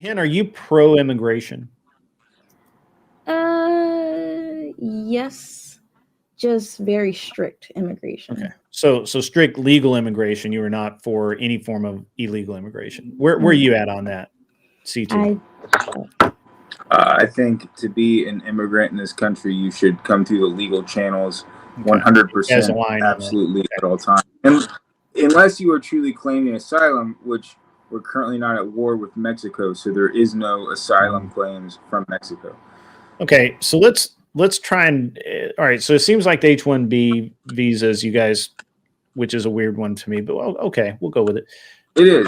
Hen, are you pro-immigration? Yes, just very strict immigration. Okay, so strict legal immigration. You are not for any form of illegal immigration. Where are you at on that, CT? I think to be an immigrant in this country, you should come through the legal channels, Okay. As a 100%, line on absolutely at all times. And unless you are truly claiming asylum, which we're currently not at war with Mexico, so there is no asylum claims from Mexico. Okay, so let's try and all right. So it seems like the H1B visas, you guys, which is a weird one to me, but well, okay, we'll go with it. It is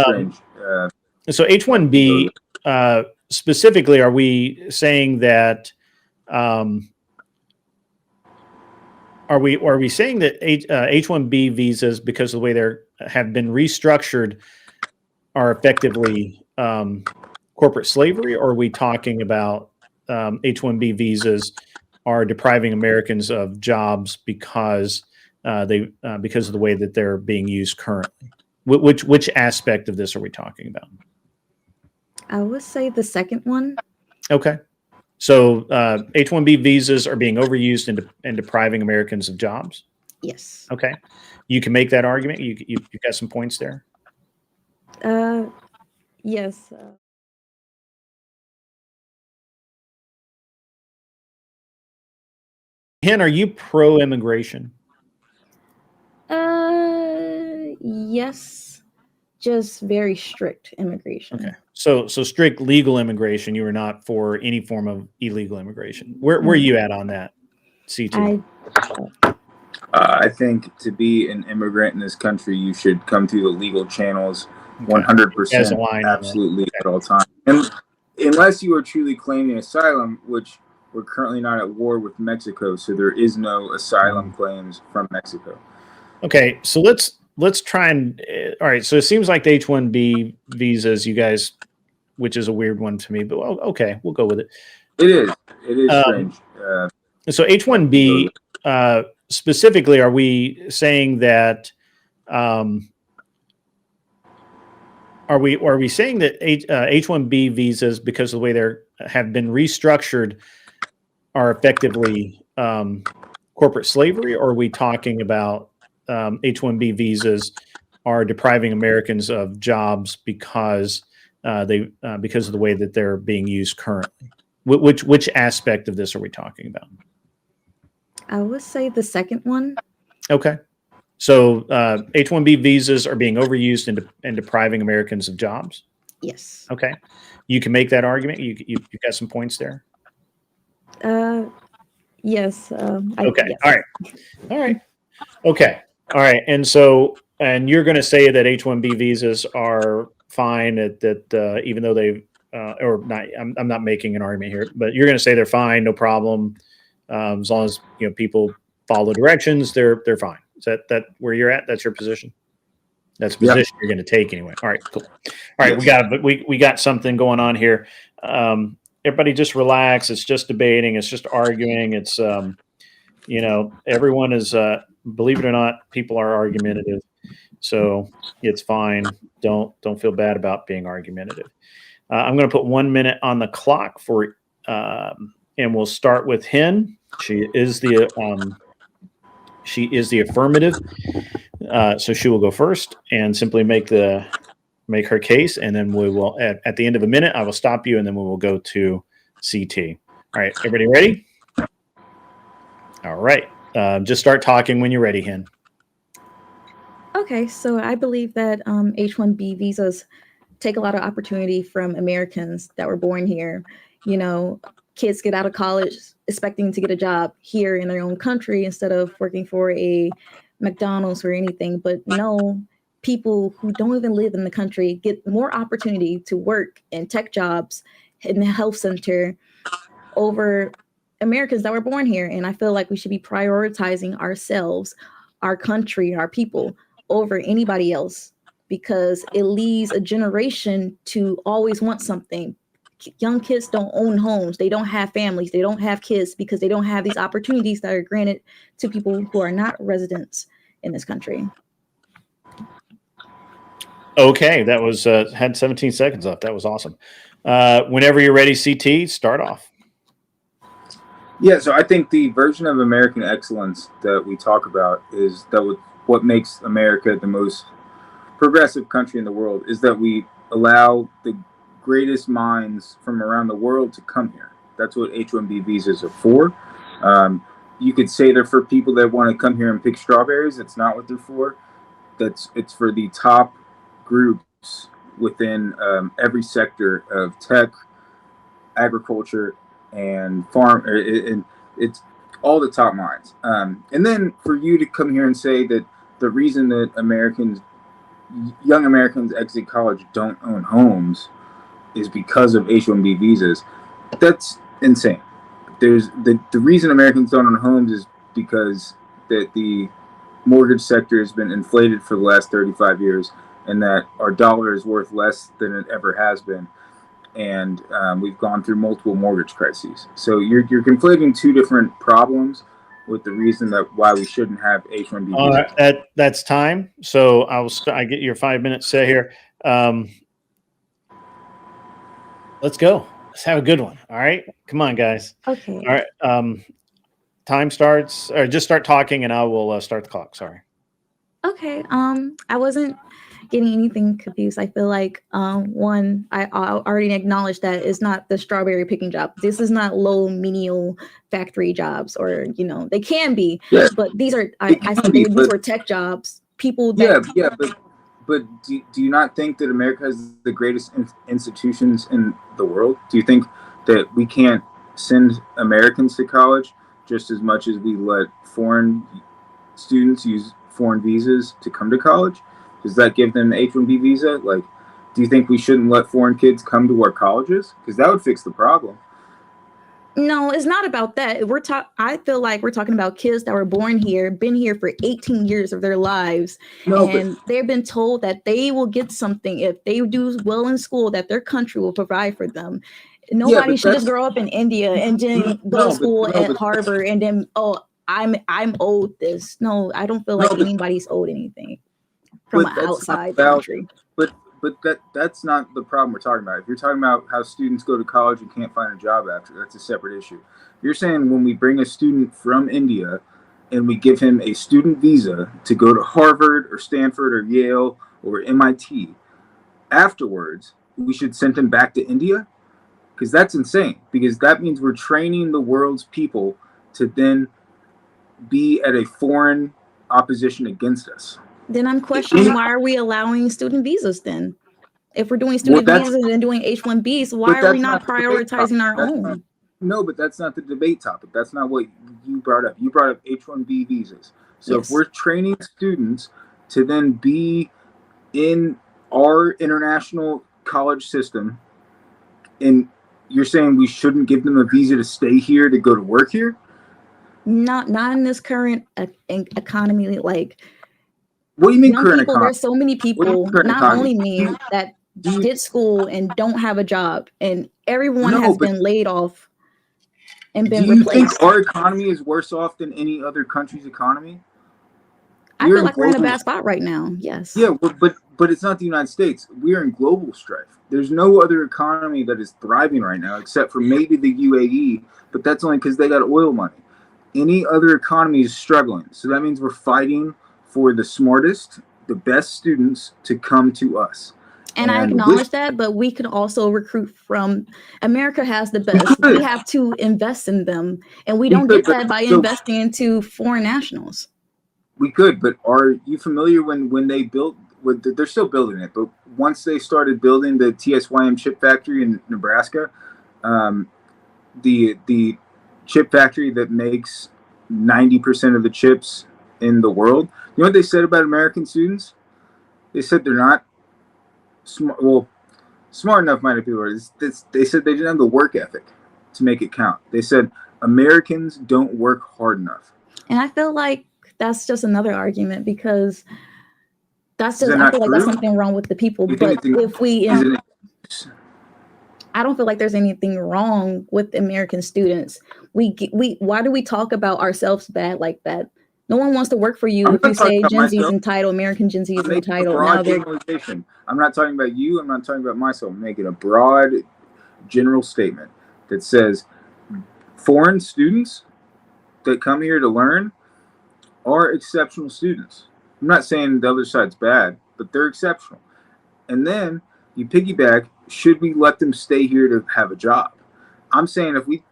strange. So H1B specifically, are we saying that? Are we saying that H1B visas, because of the way they have been restructured, are effectively corporate slavery, or are we talking about H1B visas are depriving Americans of jobs because because of the way that they're being used currently? Which aspect of this are we talking about? I would say the second one. Okay. So H-1B visas are being overused and depriving Americans of jobs? Yes. Okay. You can make that argument. You've got some points there? Yes. Hen, are you pro-immigration? Yes, just very strict immigration. Okay. So strict legal immigration. You are not for any form of illegal immigration. Where are you at on that, CT? I think to be an immigrant in this country, you should come through the legal channels, 100%, As a line absolutely at all times. And unless you are truly claiming asylum, which we're currently not at war with Mexico, so there is no asylum claims from Mexico. Okay, so let's try and all right. So it seems like the H-1B visas, you guys, which is a weird one to me, but well, okay, we'll go with it. It is strange. So H-1B specifically, are we saying that? Are we saying that H-1B visas, because of the way they have been restructured, are effectively corporate slavery, or are we talking about H-1B visas are depriving Americans of jobs because because of the way that they're being used currently? Which aspect of this are we talking about? I would say the second one. Okay. So H-1B visas are being overused and depriving Americans of jobs? Yes. Okay. You can make that argument. You've got some points there? Yes. Okay. Yes. All right. Okay. All right. And so, and you're going to say that H-1B visas are fine that even though they or not, I'm not making an argument here, but you're going to say they're fine, no problem, as long as people follow directions, they're fine. Is that where you're at? That's your position? That's the position you're going to take anyway. All right, cool. All right, yes. we got something going on here. Everybody just relax. It's just debating. It's just arguing. It's everyone is believe it or not, people are argumentative, so it's fine. Don't feel bad about being argumentative. I'm going to put 1 minute on the clock for, and we'll start with Hen. She is the affirmative, so she will go first and simply make her case, and then we will at the end of a minute I will stop you, and then we will go to CT. All right, everybody ready? All right, just start talking when you're ready, Hen. Okay, so I believe that H-1B visas take a lot of opportunity from Americans that were born here. Kids get out of college expecting to get a job here in their own country instead of working for a McDonald's or anything. But no, people who don't even live in the country get more opportunity to work in tech jobs in the health center over Americans that were born here. And I feel like we should be prioritizing ourselves, our country, our people over anybody else, because it leads a generation to always want something. Young kids don't own homes. They don't have families. They don't have kids because they don't have these opportunities that are granted to people who are not residents in this country. Okay, that was had 17 seconds left. That was awesome. Whenever you're ready, CT, start off. Yeah, so I think the version of American excellence that we talk about is that what makes America the most progressive country in the world is that we allow the greatest minds from around the world to come here. That's what H-1B visas are for. You could say they're for people that want to come here and pick strawberries. That's not what they're for. It's for the top groups within every sector of tech, agriculture, and farm. And it's all the top minds. And then for you to come here and say that the reason that young Americans exit college don't own homes is because of H-1B visas, that's insane. There's the reason Americans don't own homes is because that the mortgage sector has been inflated for the last 35 years, and that our dollar is worth less than it ever has been. And we've gone through multiple mortgage crises. So you're conflating two different problems with the reason that why we shouldn't have H-1B visas. That's time. So I get your 5 minutes set here. Let's go. Let's have a good one. All right. Come on, guys. Okay. All right. Time starts, or just start talking and I will start the clock. Sorry. Okay. I wasn't getting anything confused. I feel like one, I already acknowledged that it's not the strawberry picking job. This is not low menial factory jobs, or they can be, Yeah, but these are these were tech jobs. People that but do you not think that America has the greatest institutions in the world? Do you think that we can't send Americans to college just as much as we let foreign students use foreign visas to come to college? Does that give them an H-1B visa? Like, do you think we shouldn't let foreign kids come to our colleges? Because that would fix the problem. No, it's not about that. I feel like we're talking about kids that were born here, been here for 18 years of their lives, and they've been told that they will get something if they do well in school, that their country will provide for them. Nobody should just grow up in India and then go to school at Harvard and then, I'm owed this. No, I don't feel like anybody's owed anything from an outside country. But that's not the problem we're talking about. If you're talking about how students go to college and can't find a job after, that's a separate issue. You're saying when we bring a student from India and we give him a student visa to go to Harvard or Stanford or Yale or MIT, afterwards, we should send him back to India? Because that's insane. Because that means we're training the world's people to then be at a foreign opposition against us. Then I'm questioning, why are we allowing student visas then? If we're doing student visas and doing H-1Bs, why are we not prioritizing our own? No, but that's not the debate topic. That's not what you brought up. You brought up H-1B visas. So if we're training students to then be in our international college system, and you're saying we shouldn't give them a visa to stay here to go to work here? Not in this current economy. Like, what do you mean current economy? There's so many people, not only me, that did school and don't have a job, and everyone has been laid off and been replaced. Do you think our economy is worse off than any other country's economy? I feel like we're in a bad spot right now. Yes. Yeah, but it's not the United States. We are in global strife. There's no other economy that is thriving right now except for maybe the UAE, but that's only because they got oil money. Any other economy is struggling. So that means we're fighting for the smartest, the best students to come to us. And I acknowledge that, but we could also recruit from America. Has the best. We have to invest in them, and we don't get that by investing into foreign nationals. We could, but are you familiar when they built? They're still building it, but once they started building the TSYM chip factory in Nebraska, the chip factory that makes 90% of the chips in the world. You know what they said about American students? They said they're not smart. Well, smart enough might be the word. They said they didn't have the work ethic to make it count. They said Americans don't work hard enough. And I feel like that's just another argument, because that's just, I feel like there's something wrong with the people. But if we, I don't feel like there's anything wrong with American students. Why do we talk about ourselves bad like that? No one wants to work for you I'm if you not talking say about Gen Z is myself. entitled, American Gen Z is I'm making a entitled. broad Now they're generalization. I'm not talking about you. I'm not talking about myself. I'm making a broad general statement that says foreign students that come here to learn are exceptional students. I'm not saying the other side's bad, but they're exceptional. And then you piggyback, should we let them stay here to have a job? I'm saying if we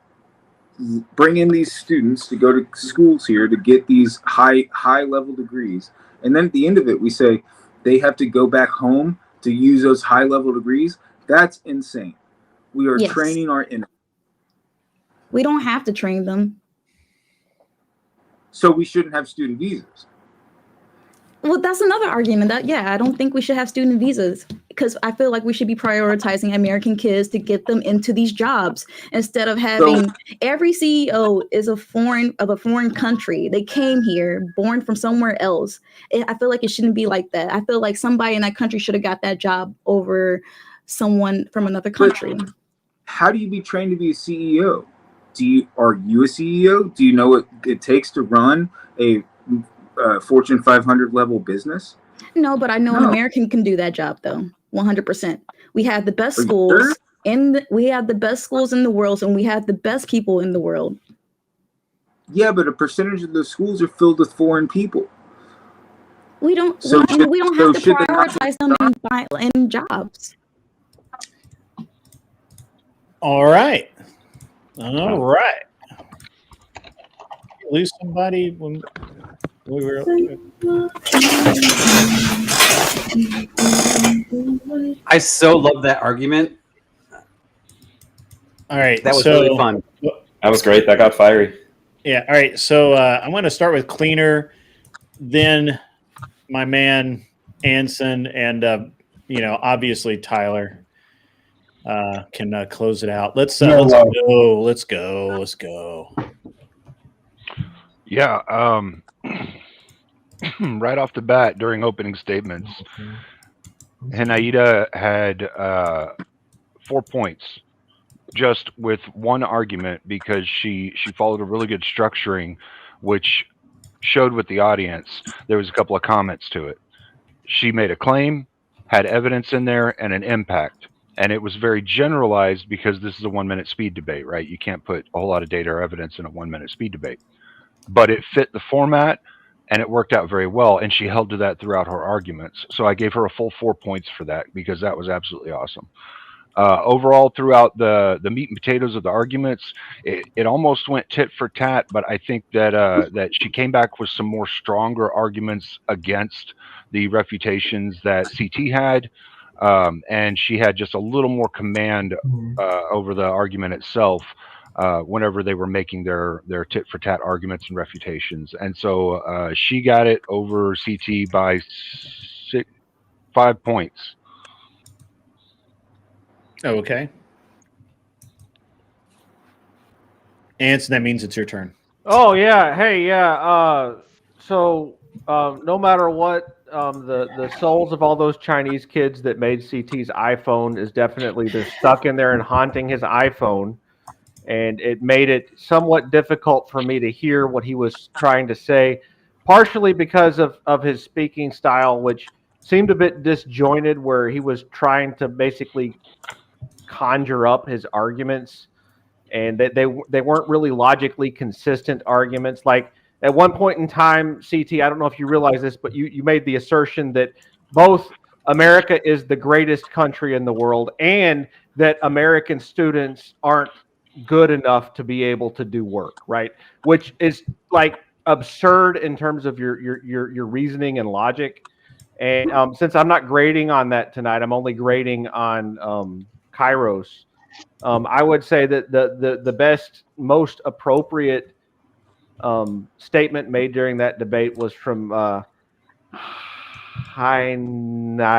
bring in these students to go to schools here to get these high level degrees, and then at the end of it we say they have to go back home to use those high level degrees, that's insane. We are yes. training our enemies. We don't have to train them. So we shouldn't have student visas. Well, that's another argument that, yeah, I don't think we should have student visas because I feel like we should be prioritizing American kids to get them into these jobs instead of having every CEO is a foreign country. They came here, born from somewhere else. I feel like it shouldn't be like that. I feel like somebody in that country should have got that job over someone from another country. But how do you be trained to be a CEO? Are you a CEO? Do you know what it takes to run a Fortune 500 level business? No, but I know an American can do that job though. 100%. We have the best Are you schools sure? and we have the best schools in the world, and we have the best people in the world. Yeah, but a percentage of the schools are filled with foreign people. We don't So we don't have to prioritize them in jobs. All right. Lose somebody when we were. I so love that argument. All right. That was really fun. That was great. That got fiery. Yeah. All right. So I'm going to start with Cleaner, then my man Anson, and obviously Tyler can close it out. Let's go. Let's go. Yeah. Right off the bat, during opening statements, Hynaita had 4 points just with one argument because she followed a really good structuring, which showed with the audience there was a couple of comments to it. She made a claim, had evidence in there, and an impact. And it was very generalized because this is a 1 minute speed debate, right? You can't put a whole lot of data or evidence in a 1 minute speed debate. But it fit the format and it worked out very well. And she held to that throughout her arguments. So I gave her a full 4 points for that because that was absolutely awesome. Overall, throughout the meat and potatoes of the arguments, it almost went tit for tat, but I think that she came back with some more stronger arguments against the refutations that CT had, and she had just a little more command over the argument itself whenever they were making their tit for tat arguments and refutations. And so she got it over CT by 5 points. Okay. Anson, that means it's your turn. Oh yeah, hey yeah. So no matter what, the souls of all those Chinese kids that made CT's iPhone is definitely they're stuck in there and haunting his iPhone, and it made it somewhat difficult for me to hear what he was trying to say, partially because of his speaking style, which seemed a bit disjointed, where he was trying to basically conjure up his arguments, and they weren't really logically consistent arguments. Like at one point in time, CT, I don't know if you realize this, but you made the assertion that both America is the greatest country in the world and that American students aren't good enough to be able to do work, right? Which is like absurd in terms of your reasoning and logic. And since I'm not grading on that tonight, I'm only grading on Kairos. I would say that the best, most appropriate statement made during that debate was from Hynaita.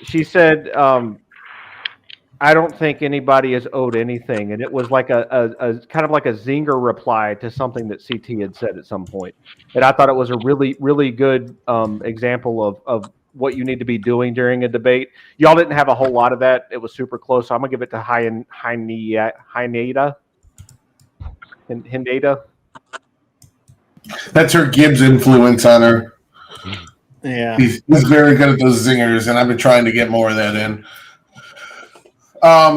She said, I don't think anybody is owed anything. And it was like a kind of like a zinger reply to something that CT had said at some point. And I thought it was a really, really good example of what you need to be doing during a debate. Y'all didn't have a whole lot of that. It was super close. So I'm going to give it to Hynaita. Hynaita. That's her Gibbs influence on her. Yeah. He's very good at those zingers, and I've been trying to get more of that in.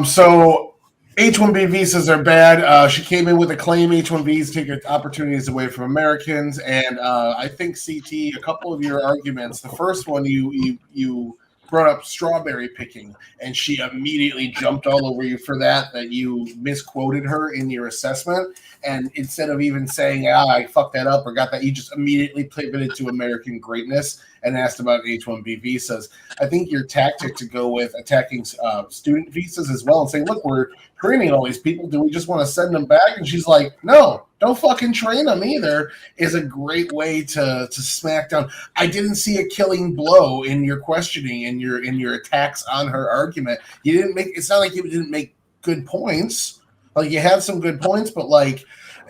So H-1B visas are bad. She came in with a claim H-1Bs take opportunities away from Americans, and I think CT, a couple of your arguments. The first one, you brought up strawberry picking, and she immediately jumped all over you for that you misquoted her in your assessment. And instead of even saying, I fucked that up or got that, you just immediately pivoted to American greatness and asked about H-1B visas. I think your tactic to go with attacking student visas as well and saying, look, we're training all these people. Do we just want to send them back? And she's like, no, don't fucking train them either, is a great way to smack down. I didn't see a killing blow in your questioning and your attacks on her argument. You didn't make, it's not like you didn't make good points. Like, you had some good points, but like,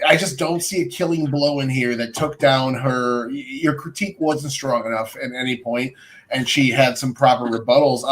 I just don't see a killing blow in here that took down her. Your critique wasn't strong enough at any point, and she had some proper rebuttals.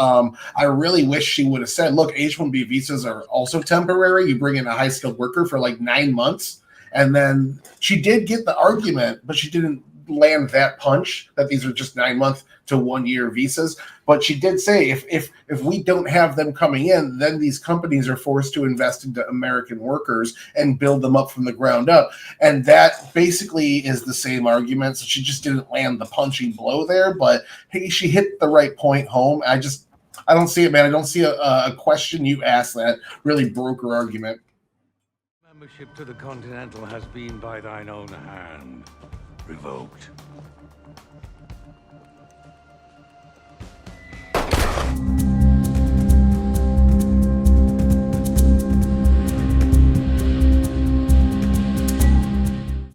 I really wish she would have said, look, H-1B visas are also temporary. You bring in a high-skilled worker for like 9 months, and then she did get the argument, but she didn't land that punch that these are just 9 month to 1 year visas. But she did say if we don't have them coming in, then these companies are forced to invest into American workers and build them up from the ground up. And that basically is the same argument. So she just didn't land the punching blow there, but hey, she hit the right point home. I don't see it, man. I don't see a question you asked that really broke her argument. Membership to the Continental has been by thine own hand revoked.